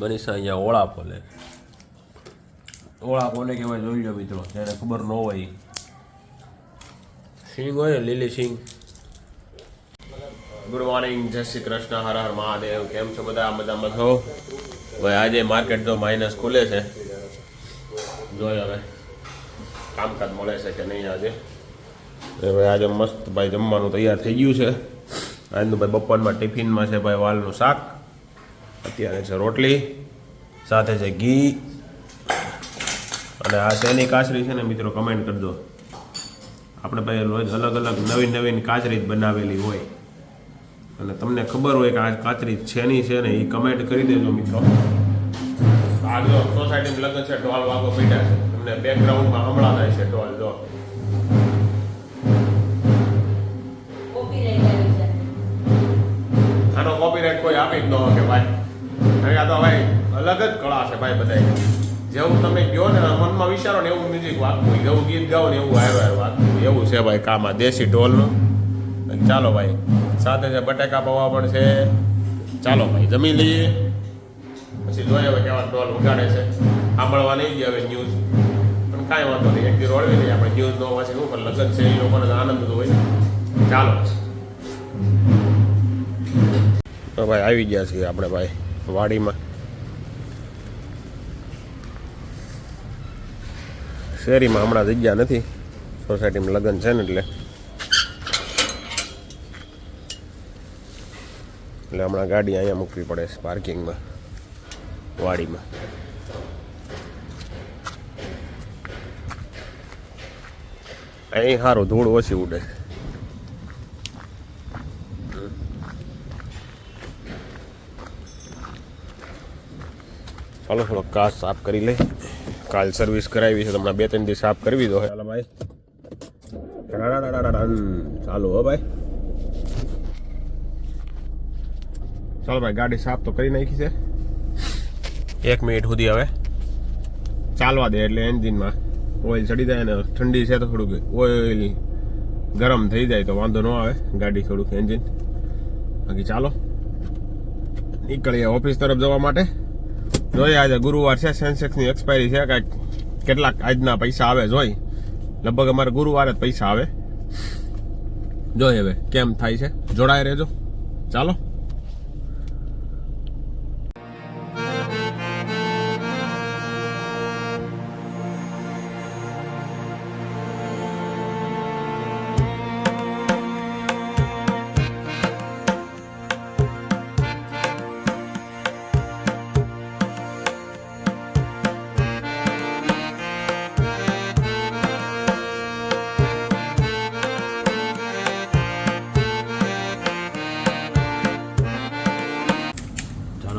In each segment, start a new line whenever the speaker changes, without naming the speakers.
મનીષા અહીંયા ઓળા પોલે કહેવાય. જોઈ લો મિત્રો, તેને ખબર ન હોય. સિંગ હોય લીલી સિંગ. ગુડ મોર્નિંગ, જય શ્રી કૃષ્ણ, હર હર મહાદેવ. કેમ છો બધા? મજામાં છો ભાઈ? આજે માર્કેટ તો માઇનસ ખુલે છે. જોઈએ હવે કામકાજ મળે છે કે નહીં આજે. ભાઈ આજે મસ્ત ભાઈ જમવાનું તૈયાર થઈ ગયું છે. આજનું ભાઈ બપોરમાં ટિફિનમાં છે ભાઈ વાલનું શાક, અત્યારે છે રોટલી, સાથે છે ઘી, અને આ શેની કાચરી છે ને મિત્રો કમેન્ટ કરજો. આપણે ભાઈ રોજ અલગ અલગ નવીન નવીન કાચરી બનાવેલી હોય, અને તમને ખબર હોય કે આ કાચરી શેની છે ને એ કમેન્ટ કરી દેજો મિત્રો. આગળ સોસાયટીમાં લગ્ન છે, ઢોલ વાગો પીડા છે, તમને બેકગ્રાઉન્ડમાં હમણાં થાય છે ઢોલ. જો આનો કોપીરાઇટ કોઈ આપી જ ન કે ભાઈ. આ તો ભાઈ અલગ જ કળા છે ભાઈ. બધા જેવું તમે કહો ને મનમાં વિચારો ને એવું મ્યુઝિક વાગતું હોય, જેવું ગીત ગાઓ ને એવું હાર વાગતું હોય, એવું છે ભાઈ કામાં દેશી ઢોલનું. ચાલો ભાઈ, સાથે છે બટાકા પૌવા પણ છે. ચાલો ભાઈ જમી લઈએ, પછી જોઈએ હવે કેવા ઢોલ વગાડે છે. સાંભળવા નહીં ગયા હવે ન્યૂઝ, પણ કાંઈ વાંધો નહીં, એક દી રોળવી લઈએ આપણે. ન્યૂઝ નો પછી શું પણ લગ્ન છે એ લોકોને આનંદ તો હોય. ચાલો તો ભાઈ આવી ગયા છીએ આપણે ભાઈ વાડીમાં. શેરીમાં હમણાં જગ્યા નથી, સોસાયટીમાં લગ્ન છે ને એટલે હમણાં ગાડી અહીંયા મૂકવી પડે છે પાર્કિંગમાં, વાડીમાં. અહીં સારું ધૂળ ઓછી ઉડે. ચાલો થોડો કાચ સાફ કરી લે. કાલ સર્વિસ કરાવી છે, તમને 2-3 દિવસ સાફ કરવી દો. ચાલો ભાઈ, ચાલો હો ભાઈ. ચાલો ભાઈ, ગાડી સાફ તો કરી નાખી છે. 1 મિનિટ સુધી હવે ચાલવા દે એટલે એન્જિનમાં ઓઇલ ચડી જાય ને. ઠંડી છે તો થોડુંક ઓઇલ ગરમ થઈ જાય તો વાંધો ન આવે ગાડી થોડુંક એન્જિન. બાકી ચાલો નીકળીએ ઓફિસ તરફ જવા માટે. જોઈએ આજે ગુરુવાર છે, સેન્સેક્સની એક્સપાયરી છે, કાંઈક કેટલાક આજના પૈસા આવે જોઈ. લગભગ અમારે ગુરુવારે જ પૈસા આવે. જોઈએ હવે કેમ થાય છે, જોડાય રહેજો. ચાલો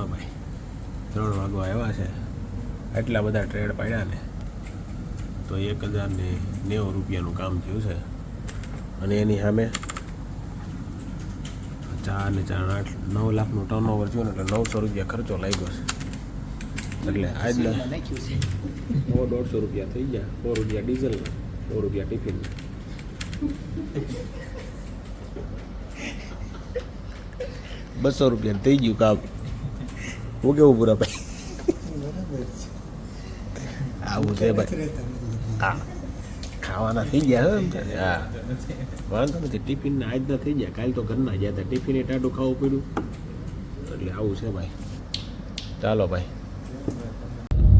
ભાઈ, 3 વાગવા આવ્યા છે. એટલા બધા ટ્રેડ પડ્યા ને તો 1090 રૂપિયાનું કામ થયું છે. અને એની સામે 4 ને 4 8 9 લાખનું ટર્નઓવર થયું ને એટલે 900 રૂપિયા ખર્ચો લાગ્યો છે. એટલે આજના 150 રૂપિયા થઈ ગયા. 100 રૂપિયા ડીઝલ, 100 રૂપિયા ટિફિન. $200 રૂપિયા થઈ ગયું કામ. હું કેવું પૂરા ભાઈ? આવું છે ભાઈ. હા, ખાવાના થઈ ગયા. હા વાંધો નથી. ટિફિન આજના થઈ ગયા, કાલ તો ઘરના ગયા હતા. ટિફિને ટાટું ખાવું પડ્યું એટલે આવું છે ભાઈ. ચાલો ભાઈ,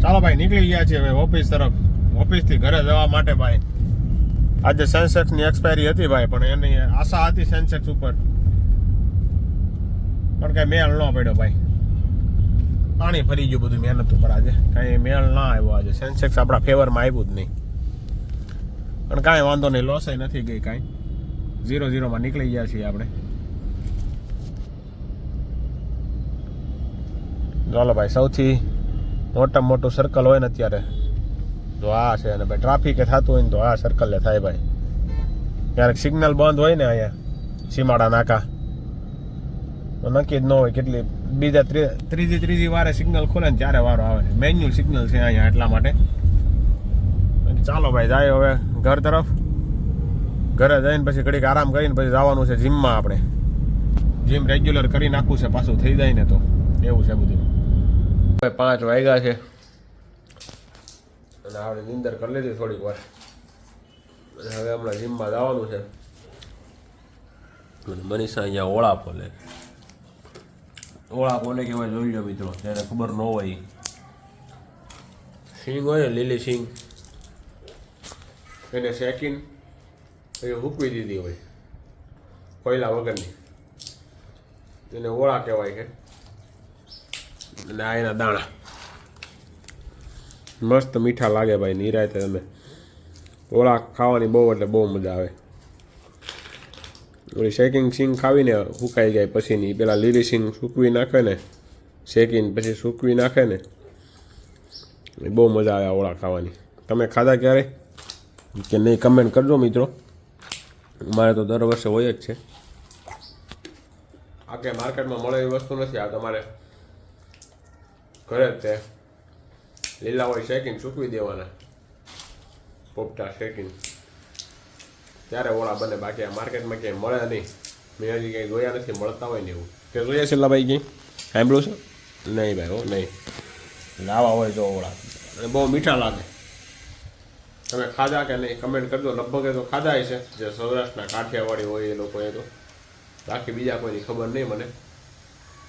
ચાલો ભાઈ નીકળી ગયા છીએ હવે ઓફિસ તરફ. ઓફિસથી ઘરે જવા માટે ભાઈ. આજે સેન્સેક્સની એક્સપાયરી હતી ભાઈ, પણ એની આશા હતી સેન્સેક્સ ઉપર, પણ કાંઈ મેળ ન પડ્યો ભાઈ. પાણી ફરી ગયું બધું મહેનત ઉપર. આજે કાંઈ મેળ ના આવ્યો. આજે સેન્સેક્સ આપણા ફેવરમાં આવ્યું જ નહીં, પણ કાંઈ વાંધો નહીં. લોસ નથી ગઈ કાંઈ. 0-0 નીકળી ગયા છીએ આપણે. ચાલો ભાઈ, સૌથી મોટામાં મોટું સર્કલ હોય ને અત્યારે તો આ છે. અને ભાઈ ટ્રાફિક થતું હોય ને તો આ સર્કલે થાય ભાઈ. ક્યારેક સિગ્નલ બંધ હોય ને અહીંયા સીમાડા નાકા તો નક્કી જ ન હોય કેટલી ત્રીજી વારે સિગ્નલ ખોલે ને ત્યારે વારો આવે. મેન્યુઅલ સિગ્નલ છે અહીંયા, એટલા માટે. ચાલો ભાઈ જાય હવે ઘર તરફ. ઘરે જઈને પછી ઘડીક આરામ કરીને પછી જવાનું છે જીમમાં. આપણે જીમ રેગ્યુલર કરી નાખવું છે પાછું થઈ જાય ને તો એવું છે બધું. 5 વાગ્યા છે અને આપણે નીંદર કરી લીધી થોડીક વાર અને હવે હમણાં જીમમાં જવાનું છે. અને મનીષા અહીંયા ઓળા પોલે કહેવાય, જોઈ લો મિત્રો, તેને ખબર ન હોય. સિંગ હોય ને, લીલી સિંગ, એને શેકીને એ હૂકવી દીધી હોય કોયલા વગરની, એને ઓળા કહેવાય છે. અને આ એના દાણા મસ્ત મીઠા લાગે ભાઈ. નિરાયતે તમે ઓળા ખાવાની બહુ એટલે બહુ મજા આવે. ઓલી શેકિંગ સિંગ ખાવીને સુકાઈ જાય પછીની, પેલા લીલી સિંગ સૂકવી નાખે ને, શેકીને પછી સૂકવી નાખે ને, એ બહુ મજા આવે ઓળા ખાવાની. તમે ખાધા ક્યારે કે નહીં કમેન્ટ કરજો મિત્રો. મારે તો દર વર્ષે હોય જ છે. આ કે માર્કેટમાં મળે એવી વસ્તુ નથી. આ તમારે ઘરે જ તે લીલા હોય શેકીને સૂકવી દેવાના, પોપટા શેકીને, ત્યારે ઓળા બને. બાકી આ માર્કેટમાં ક્યાંય મળે નહીં. મેં હજી ક્યાંય જોયા નથી, મળતા હોય ને એવું. કે જોયા છેલ્લા ભાઈ ક્યાંય સાંભળ્યું છે? નહીં ભાઈ, હો નહીં. લાવા હોય જો ઓળા, અને બહુ મીઠા લાગે. તમે ખાધા કે નહીં કમેન્ટ કરજો. લગભગ એ તો ખાધા છે જે સૌરાષ્ટ્રના કાઠિયાવાડી હોય એ લોકોએ તો, બાકી બીજા કોઈની ખબર નહીં મને.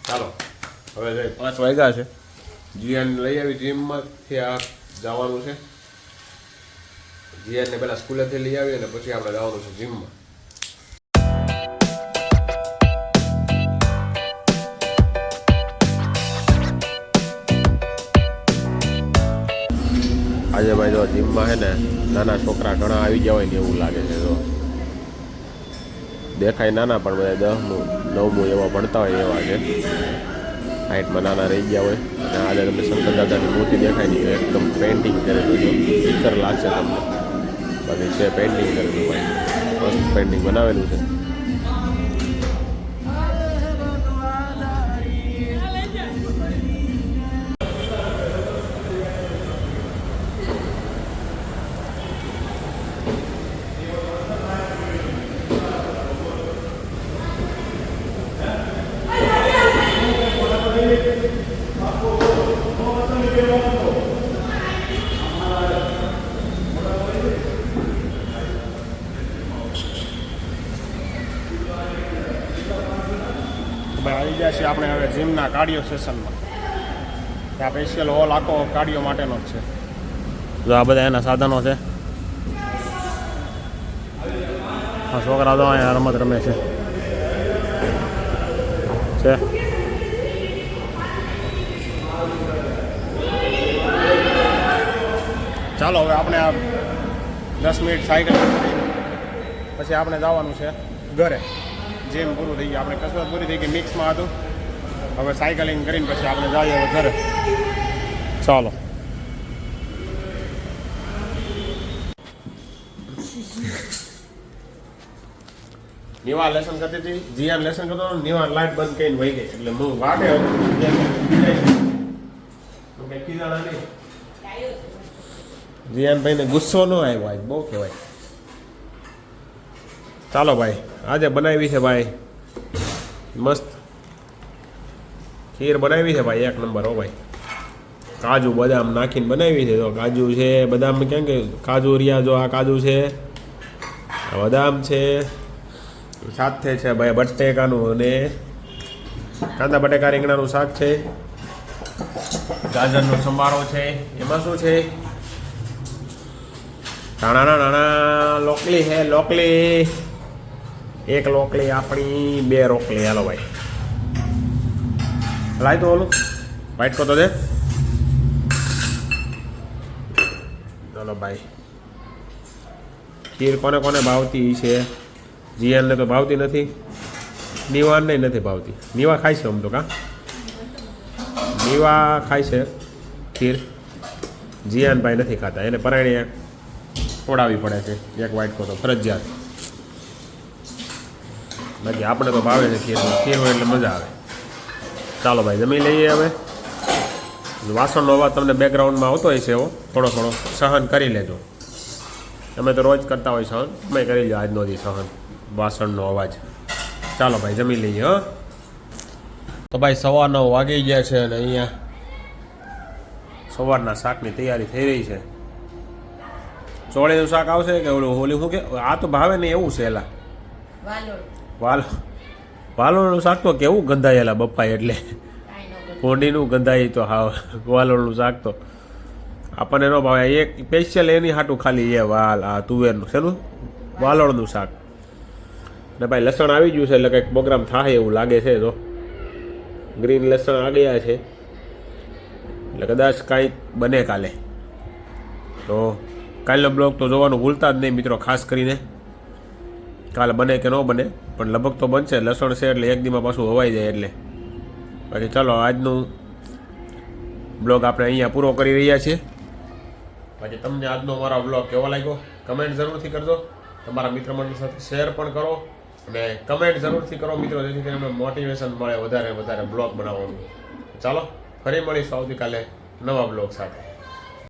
ચાલો હવે જઈ 5 વાગ્યા છે. જીયાને લઈ આવી જીમમાંથી આ જવાનું છે. જીયાને પહેલાં સ્કૂલેથી લઈ આવી અને પછી આપણે જવાનું છે જીમમાં. આજે ભાઈ જો જીમમાં છે ને નાના છોકરા ઘણા આવી ગયા હોય ને એવું લાગે છે. જો દેખાય નાના પણ બધા 10મું 9મું એવા ભણતા હોય એવા છે. હાઇટમાં નાના રહી ગયા હોય. અને આજે તમને શંકર દાદાની મૂર્તિ દેખાય નહીં, એકદમ પેઇન્ટિંગ કરેલું છે. સ્ટીકર લાગશે તમને, બાકી છે પેઇન્ટિંગ કરેલું ભાઈ, મસ્ત પેઇન્ટિંગ બનાવેલું છે. આવી ગયા છીએ આપણે હવે જીમના કાર્ડિયો સેશનમાં. ત્યાં સ્પેશિયલ હોલ આખો કાર્ડિયો માટેનો જ છે. જો આ બધા એના સાધનો છે. હા, છોકરા તો અહીંયા રમત રમે છે. ચાલો હવે આપણે આ 10 મિનિટ સાયકલિંગ કરી પછી આપણે જવાનું છે ઘરે. જીમ પૂરું થઈ ગયું, આપણે કસરત પૂરી થઈ ગઈ, મિક્સમાં હતું. હવે સાયકલિંગ કરીને પછી આપણે જઈએ હવે ઘરે. ચાલો નિવા લેસન કરતી હતી, જીયાન લેસન કરતો હતો. નિવા લાઈટ બંધ કરીને વહી ગઈ એટલે હું વાગે કીધાણા નહીં. જીયાન ભાઈને ગુસ્સો ન આવ્યો આજ, બહુ કહેવાય. ચાલો ભાઈ, આજે બનાવી છે ભાઈ મસ્ત ખીર બનાવી છે ભાઈ, 1 નંબર. હો ભાઈ, કાજુ બદામ નાખીને બનાવી છે. તો કાજુ છે, બદામ કેમ કે કાજુ રહ્યા, જો આ કાજુ છે, આ બદામ છે, સાથે છે ભાઈ બટેકાનું અને કાંદા બટેકા રીંગણાનું શાક છે, ગાજરનો સંભારો છે. એમાં શું છે? નાના લોકલી છે, લોકલી. 1 લોકલી આપણી, 2 રોકલી. હાલો ભાઈ, લાય તો ઓલું વાઇટ કો તો દે. ચાલો ભાઈ, ખીર કોને કોને ભાવતી છે? જીયાનને તો ભાવતી નથી, નીવાનને નથી ભાવતી. નીવા ખાય છે આમ તો, કા નીવા ખાય છે ખીર. જીયાનભાઈ નથી ખાતા, એને પરાયણે ખવડાવવી પડે છે 1 વાઇટ કો તો ફરજિયાત. બાકી આપણે તો ભાવે છે ખીર. ખીર હોય એટલે મજા આવે. ચાલો ભાઈ, જમી લઈએ હવે. વાસણનો અવાજ તમને બેકગ્રાઉન્ડમાં આવતો હોય છે એવો થોડો થોડો, સહન કરી લેજો. તમે તો રોજ કરતા હોય સહન, તમે કરી લો આજનો દી સહન વાસણનો અવાજ. ચાલો ભાઈ, જમી લઈએ. હા તો ભાઈ, 9:15 વાગી ગયા છે અને અહીંયા સવારના શાકની તૈયારી થઈ રહી છે. ચોળીનું શાક આવશે કે ઓલું શું કે આ તો ભાવે નહીં એવું છે એલા વાલોળનું શાક તો કેવું ગંધાયેલા બપ્પા એટલે કોંડીનું ગંધાઈ તો હા વાલોળનું શાક તો આપણને ન ભાવે. એક સ્પેશિયલ એની હાટું ખાલી એ વાલ આ તુવેરનું શેનું વાલોળનું શાક ને ભાઈ લસણ આવી ગયું છે એટલે કંઈક પ્રોગ્રામ થાય એવું લાગે છે. તો ગ્રીન લસણ આ ગયા છે એટલે કદાચ કાંઈક બને કાલે. તો કાલનો બ્લોગ તો જોવાનું ભૂલતા જ નહીં મિત્રો, ખાસ કરીને કાલે બને કે ન બને પણ લગભગ તો બનશે. લસણ છે એટલે એક દીમાં પાછું હવાઈ જાય એટલે. બાકી ચાલો આજનું બ્લોગ આપણે અહીંયા પૂરો કરી રહ્યા છીએ. બાકી તમને આજનો મારો બ્લોગ કેવો લાગ્યો કમેન્ટ જરૂરથી કરજો. તમારા મિત્ર મંડળ સાથે શેર પણ કરો અને કમેન્ટ જરૂરથી કરો મિત્રો, જેથી કરીને અમને મોટિવેશન મળે વધારે બ્લોગ બનાવવાનું. ચાલો ફરી મળીશું આવતીકાલે નવા બ્લોગ સાથે.